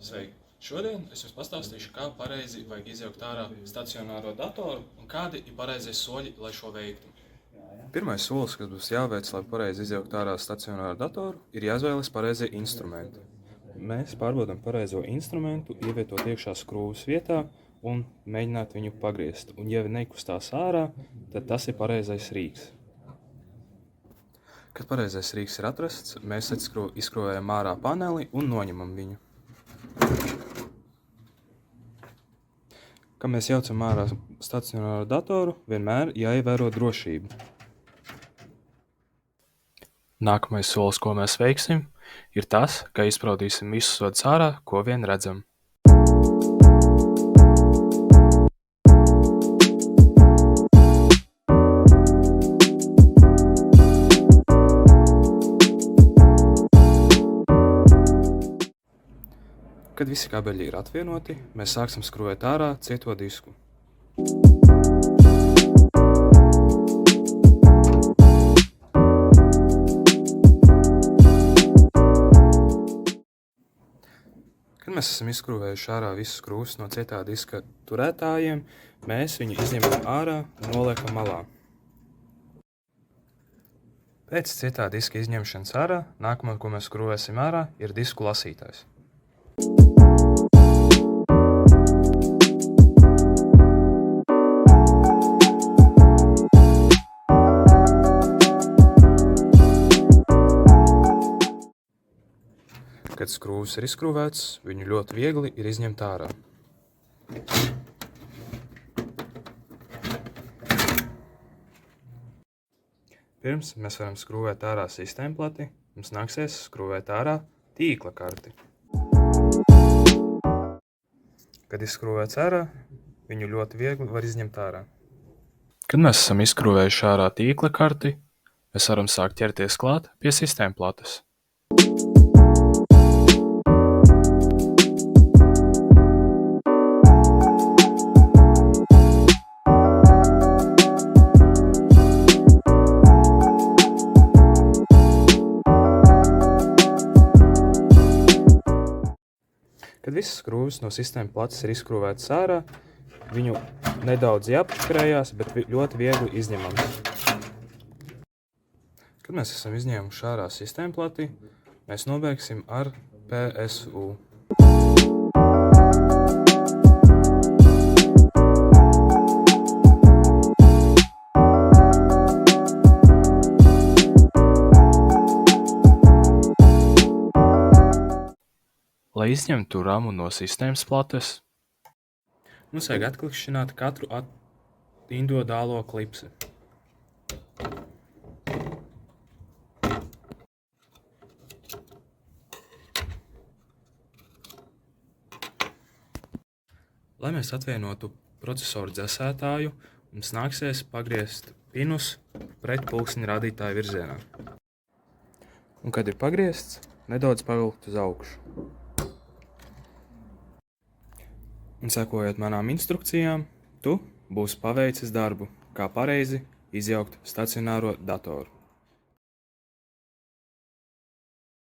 Sveiki! Šodien es jums pastāstīšu, kā pareizi vajag izjaukt ārā stacionāro datoru un kādi ir pareizie soļi, lai šo veiktu. Pirmais solis, kas būs jāveic, lai pareizi izjaukt ārā stacionāro datoru, ir jāizvēlas pareizie instrumenti. Mēs pārbaudām pareizo instrumentu, ievietot iekšā skrūves vietā un mēģināt viņu pagriezt. Un, ja nekustās ārā, tad tas ir pareizais rīks. Kad pareizais rīks ir atrasts, mēs izskrūvējam ārā paneli un noņemam viņu. Kad mēs jaucam ārā stacionāro datoru, vienmēr jāievēro drošība. Nākamais solis, ko mēs veiksim, ir tas, ka izpraudīsim visus vadus ārā, ko vien redzam. Kad visi kabeļi ir atvienoti, mēs sāksim skrūvēt ārā cieto disku. Kad mēs esam izskrūvējuši ārā visus skrūves no cietā diska turētājiem, mēs viņu izņemam ārā un noliekam malā. Pēc cietā diska izņemšanas ārā, nākamā, ko mēs skrūvēsim ārā, ir disku lasītājs. Kad skrūves ir izskrūvēts, viņu ļoti viegli ir izņemt ārā. Pirms mēs varam skrūvēt ārā sistēmplati, mums nāksies skrūvēt ārā tīkla karti. Kad izskrūvēts ārā, viņu ļoti viegli var izņemt ārā. Kad mēs esam izskrūvējuši ārā tīkla karti, mēs varam sākt ķerties klāt pie sistēmplates. Kad visas skrūves no sistēmplates ir izskrūvētas ārā, viņu nedaudz jāpakrējās, bet ļoti viegli izņemams. Kad mēs esam izņēmuši ārā sistēmplati, mēs nobeigsim ar PSU. Lai izņemtu ramu no sistēmas plates, Mums vajag atklikšķināt katru individuālo klipsi. Lai mēs atvienotu procesoru dzesētāju, mums nāksies pagriezt pinus pret pulksteņa rādītāja virzienā. Un, kad ir pagriezts, nedaudz pavilkt uz augšu. Un, sekojot manām instrukcijām, tu būsi paveicis darbu, kā pareizi izjaukt stacionāro datoru.